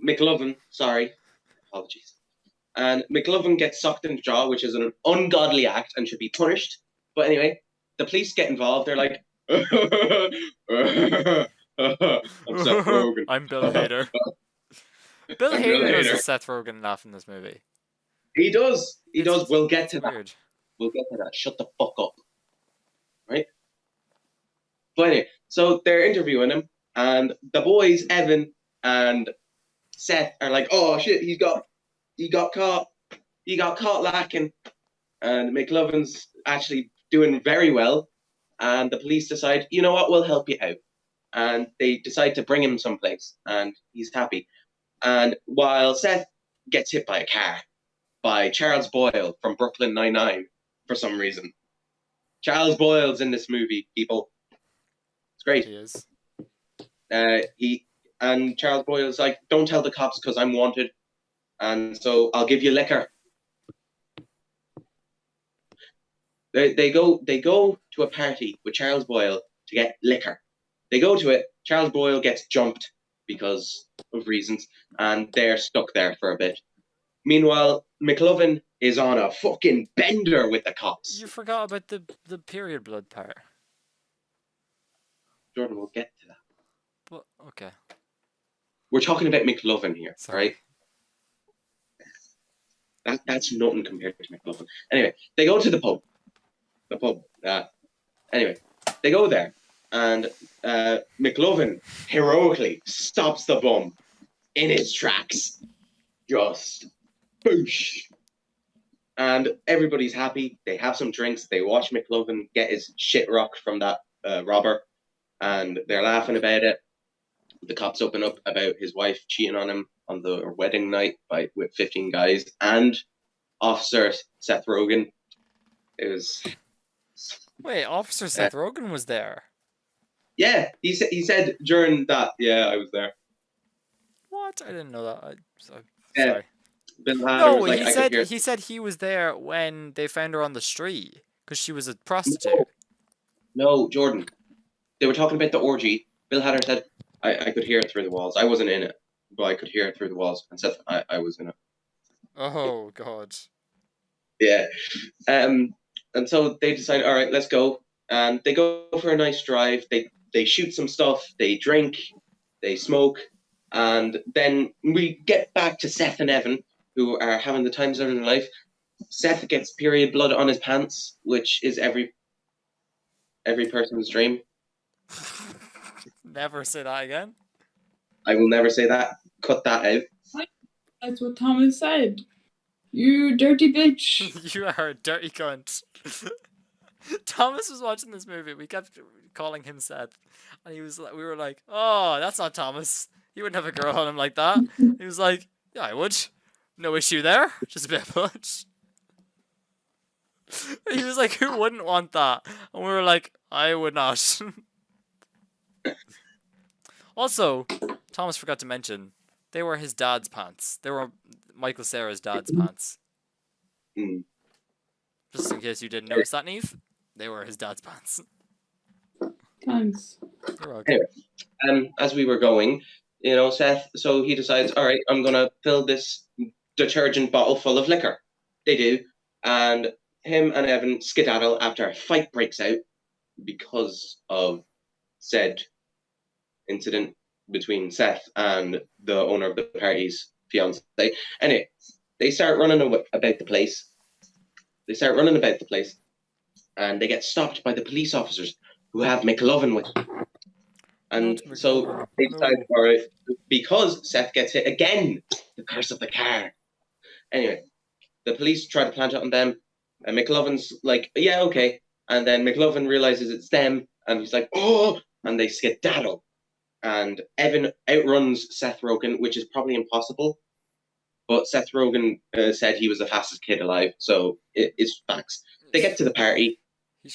McLovin, sorry. Apologies. And McLovin gets socked in the jaw, which is an ungodly act and should be punished. But anyway, the police get involved. They're like, I'm Seth Rogen. I'm Bill Hader. Bill Hader does a Seth Rogen laugh in this movie. He does. He does. We'll get to that. Weird. We'll get to that. Shut the fuck up. Right? But anyway, so they're interviewing him, and the boys, Evan and Seth, are like, oh shit, he got caught. He got caught lacking. And McLovin's actually doing very well. And the police decide, you know what, we'll help you out. And they decide to bring him someplace, and he's happy. And while Seth gets hit by a car by Charles Boyle from Brooklyn Nine-Nine for some reason. Charles Boyle's in this movie, people. It's great. He is. And Charles Boyle's like, don't tell the cops because I'm wanted. And so I'll give you liquor. They go to a party with Charles Boyle to get liquor. They go to it. Charles Boyle gets jumped because of reasons, and they're stuck there for a bit. Meanwhile, McLovin is on a fucking bender with the cops. You forgot about the period blood part. Jordan, we'll get to that. But okay. We're talking about McLovin here, Sorry. right? That's nothing compared to McLovin. Anyway, they go to the pub. Anyway, they go there, and McLovin heroically stops the bum in his tracks. Just boosh. And everybody's happy. They have some drinks. They watch McLovin get his shit rocked from that robber, and they're laughing about it. The cops open up about his wife cheating on him on the wedding night with 15 guys, and Officer Seth Rogen. It was Wait, Officer Seth Rogen was there. yeah. He said during that. Yeah, I was there. What? I didn't know that. Yeah, Sorry. Bill Hader No, was like, I could hear. he said he was there when they found her on the street because she was a No, prostitute. no, Jordan. They were talking about the orgy. Bill Hader said, I could hear it through the walls. I wasn't in it, but I could hear it through the walls. And said I was in it. Oh God. Yeah. And so they decide, all right, let's go. And they go for a nice drive. They shoot some stuff. They drink. They smoke. And then we get back to Seth and Evan, who are having the times of their life. Seth gets period blood on his pants, which is every person's dream. Never say that again. I will never say that. Cut that out. That's what Thomas said. You dirty bitch. You are a dirty cunt. Thomas was watching this movie. We kept calling him Seth, and we were like, "Oh, that's not Thomas. He wouldn't have a girl on him like that." He was like, "Yeah, I would. No issue there. Just a bit of punch." He was like, "Who wouldn't want that?" And we were like, "I would not." Also, Thomas forgot to mention they were his dad's pants. They were Michael Cera's dad's pants. Mm. Just in case you didn't notice that, Neve, they were his dad's pants. Thanks. You're welcome. Anyway, as we were going, Seth, so he decides, all right, I'm going to fill this detergent bottle full of liquor. They do. And him and Evan skedaddle after a fight breaks out because of said incident between Seth and the owner of the party's fiance. Anyway, they start running about the place. And they get stopped by the police officers who have McLovin with them. And so they decide, all right, because Seth gets hit again, the curse of the car. Anyway, the police try to plant it on them, and McLovin's like, yeah, okay. And then McLovin realizes it's them, and he's like, oh, and they skedaddle. And Evan outruns Seth Rogen, which is probably impossible. But Seth Rogen said he was the fastest kid alive, so it's facts. They get to the party.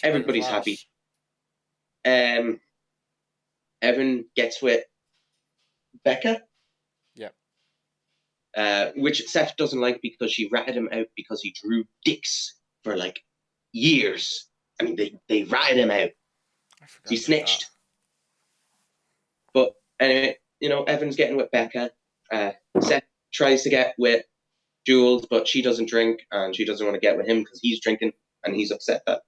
Everybody's happy. Evan gets with Becca. Yeah. Which Seth doesn't like because she ratted him out because he drew dicks for like years. I mean, they ratted him out. He snitched. But anyway, Evan's getting with Becca. Seth tries to get with Jules, but she doesn't drink and she doesn't want to get with him because he's drinking and he's upset that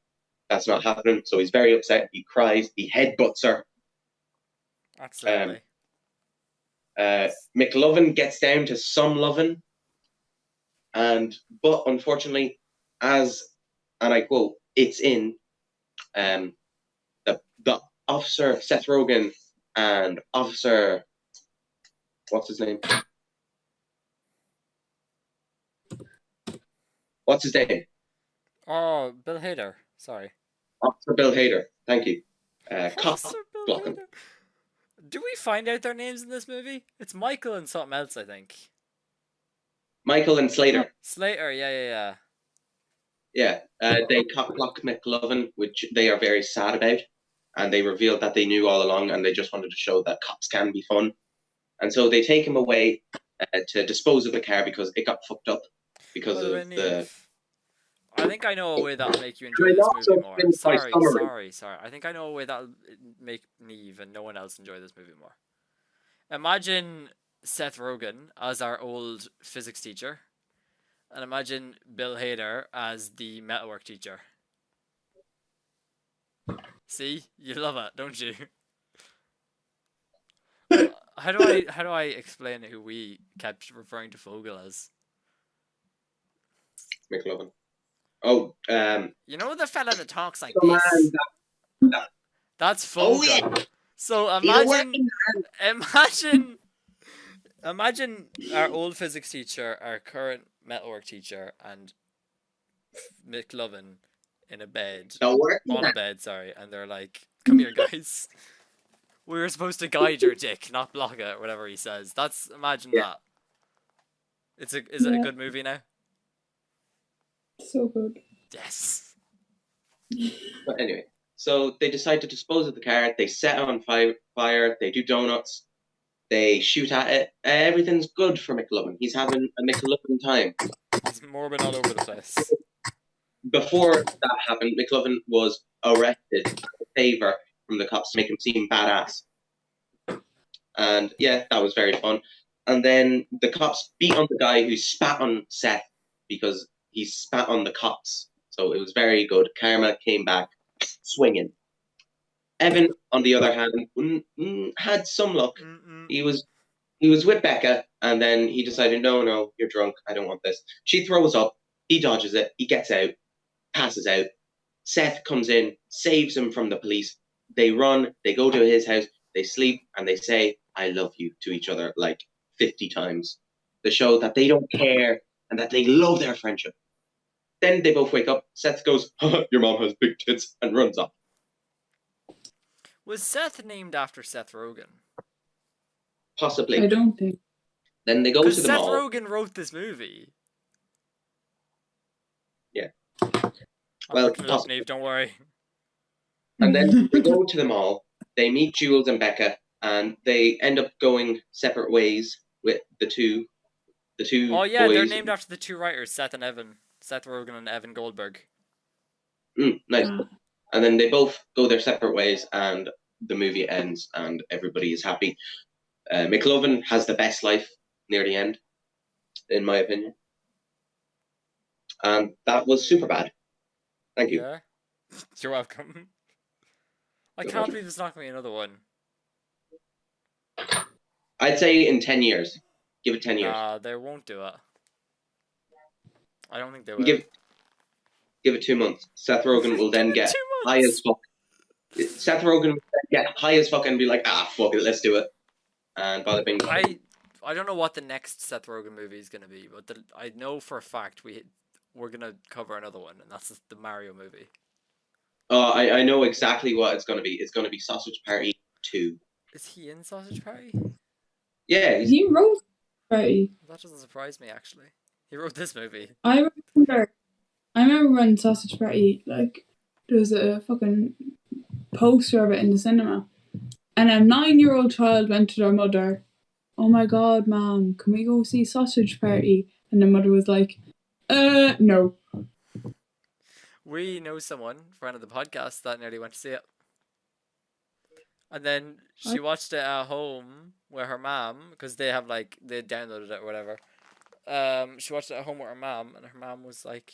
that's not happening. So he's very upset. He cries. He headbutts her. Absolutely. McLovin gets down to some lovin', but unfortunately, and I quote, it's in the officer Seth Rogen and officer, what's his name? What's his name? Oh, Bill Hader. Sorry. Officer Bill Hader. Thank you. Cop Officer Bill blocking. Hader. Do we find out their names in this movie? It's Michael and something else, I think. Michael and Slater. Slater, yeah. Yeah, they cop block McLovin, which they are very sad about, and they revealed that they knew all along, and they just wanted to show that cops can be fun, and so they take him away to dispose of the car because it got fucked up because of the. I think I know a way that'll make you enjoy this movie more. Sorry. I think I know a way that'll make Neve and no one else enjoy this movie more. Imagine Seth Rogen as our old physics teacher, and imagine Bill Hader as the metalwork teacher. See? You love it, don't you? How do I explain who we kept referring to Fogel as? McLovin. Oh, you know the fella that talks like this? That's Fogel. Oh, yeah. So imagine our old physics teacher, our current metalwork teacher, and McLovin in a bed. On a bed, sorry. And they're like, come here, guys. We were supposed to guide your dick, not block it, or whatever he says. Imagine that. Is it a good movie now? So good. Yes. But anyway, so they decide to dispose of the car. They set it on fire. They do donuts. They shoot at it. Everything's good for McLovin. He's having a McLovin time. He's morbid all over the place. Before that happened, McLovin was arrested as a favor from the cops to make him seem badass. And yeah, that was very fun. And then the cops beat on the guy who spat on Seth because he spat on the cops. So it was very good. Karma came back swinging. Evan, on the other hand, had some luck. He was with Becca, and then he decided, no, you're drunk. I don't want this. She throws up. He dodges it. He gets out, passes out. Seth comes in, saves him from the police. They run. They go to his house. They sleep, and they say, I love you to each other like 50 times. They show that they don't care and that they love their friendship. Then they both wake up. Seth goes, your mom has big tits, and runs off. Was Seth named after Seth Rogen? Possibly. I don't think. Then they go to the Seth mall. Rogen wrote this movie. Yeah. I'm Well, looking it up, Neve, don't worry. And then they go to the mall. They meet Jules and Becca, and they end up going separate ways with the two Oh yeah, boys. they're named after the two writers, Seth and Evan. Seth Rogen and Evan Goldberg. Nice. And then they both go their separate ways, and the movie ends, and everybody is happy. McLovin has the best life near the end, in my opinion. And that was Superbad. Thank you. Yeah. You're welcome. I can't believe there's not going to be another one. I'd say in 10 years. Give it 10 years. They won't do it. I don't think they will. Give it 2 months. Seth Rogen will then get 2 high months. as fuck. Seth Rogen will then get high as fuck and be like, fuck it, let's do it. And bada bing. I don't know what the next Seth Rogen movie is going to be, but I know for a fact we're going to cover another one, and that's the Mario movie. I know exactly what it's going to be. It's going to be Sausage Party 2. Is he in Sausage Party? Yeah. He wrote Party. That doesn't surprise me, actually. He wrote this movie. I remember when Sausage Party, like, there was a fucking poster of it in the cinema. And a 9-year-old child went to their mother, oh my god, ma'am, can we go see Sausage Party? And the mother was like, no. We know someone, friend of the podcast, that nearly went to see it. And then she watched it at home with her mom, because they downloaded it or whatever. She watched it at home with her mom, and her mom was like,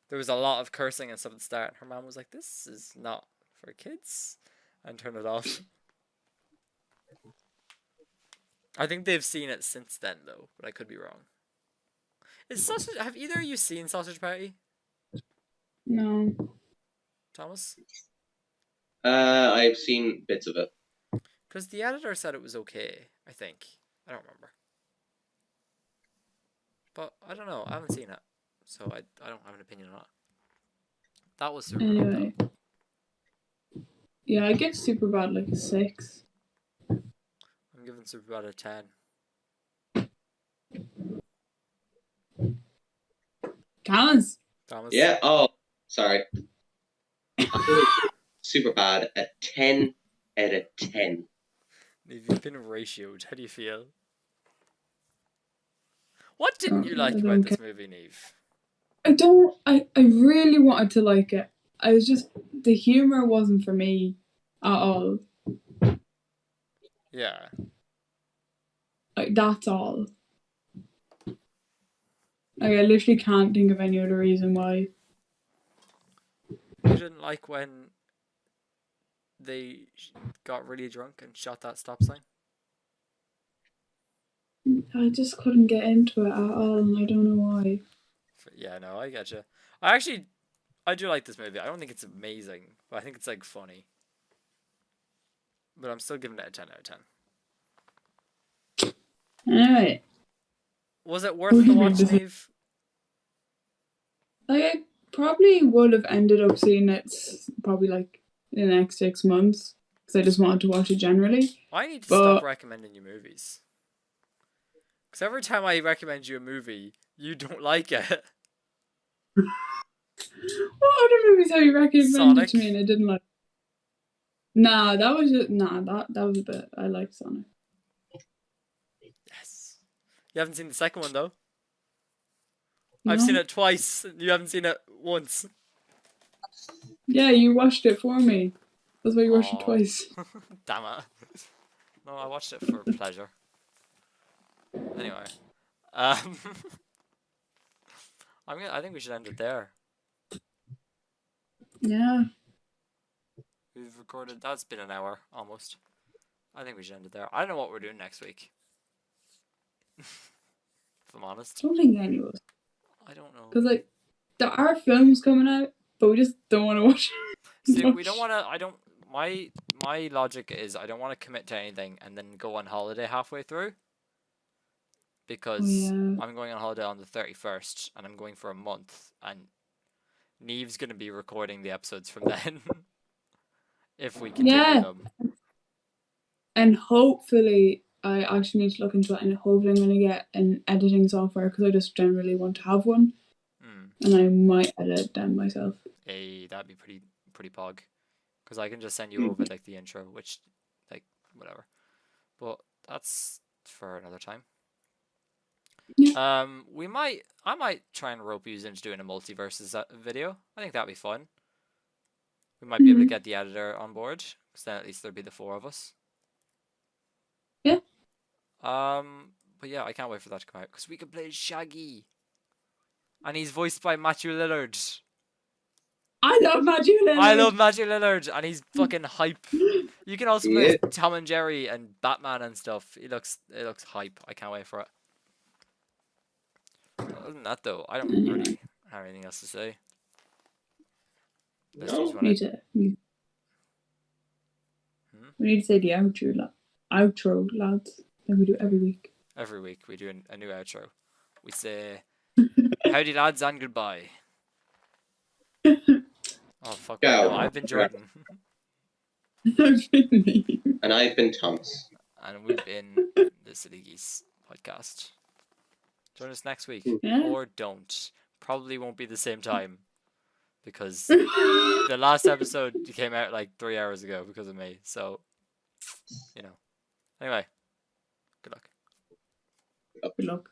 there was a lot of cursing and stuff at the start. Her mom was like, this is not for kids, and turned it off. I think they've seen it since then, though, but I could be wrong. Have either of you seen Sausage Party? No. Thomas? I've seen bits of it. Because the editor said it was okay, I think. I don't remember. But I don't know, I haven't seen it. So I don't have an opinion on it. That was super Anyway. Yeah, I give Superbad like a 6. I'm giving Superbad a 10. Thomas. Yeah, sorry. Superbad, a 10 out of 10. You've been ratioed. How do you feel? What didn't you like about this movie, Neve? I really wanted to like it. I was just, the humour wasn't for me at all. Yeah. Like, that's all. Like, I literally can't think of any other reason why. You didn't like when they got really drunk and shot that stop sign? I just couldn't get into it at all, and I don't know why. Yeah, no, I get you. I do like this movie. I don't think it's amazing, but I think it's like funny. But I'm still giving it a 10 out of 10. Alright. Was it worth the watch, Neve? Like, I probably would have ended up seeing it probably like in the next 6 months, because I just wanted to watch it generally. I need to stop recommending you movies. Because every time I recommend you a movie, you don't like it. What other movies have you recommended Sonic. to me and I didn't like? Nah, that was just that was a bit. I like Sonic. Yes. You haven't seen the second one though. No? I've seen it twice. You haven't seen it once. Yeah, you watched it for me. That's why you watched it Aw. twice. Damn it. No, I watched it for pleasure. Anyway, um, I think we should end it there. Yeah. We've recorded. That's been an hour almost. I think we should end it there. I don't know what we're doing next week. If I'm honest, Don't think any of us. I don't know. Because, like, there are films coming out, but we just don't want to watch See, we don't want to. I don't. My logic is I don't want to commit to anything and then go on holiday halfway through. Because yeah. I'm going on holiday on the 31st and I'm going for a month, and Neve's gonna be recording the episodes from then. If we continue Yeah. them. And hopefully, I actually need to look into it, and hopefully I'm going to get an editing software because I just generally want to have one. And I might edit them myself. Hey, that'd be pretty pog. Because I can just send you over like the intro, which, like, whatever. But that's for another time. Yeah. I might try and rope you into doing a multiverses video. I think that'd be fun. We might be able to get the editor on board, because then at least there'd be the 4 of us. Yeah. But yeah, I can't wait for that to come out, because we can play Shaggy. And he's voiced by Matthew Lillard. I love Matthew Lillard. I love Matthew Lillard, and he's fucking hype. You can also play Tom and Jerry and Batman and stuff. It looks hype. I can't wait for it. Other than that, though, I don't really have anything else to say. No. We need to say the outro, lads, like we do every week. Every week we do a new outro. We say, howdy lads and goodbye. Oh, fuck. Go. No, I've been Jordan. And I've been Thomas. And we've been the Silly Geese podcast. Join us next week. Yeah. Or don't. Probably won't be the same time. Because the last episode came out like 3 hours ago because of me. So, you know. Anyway, good luck. Good luck.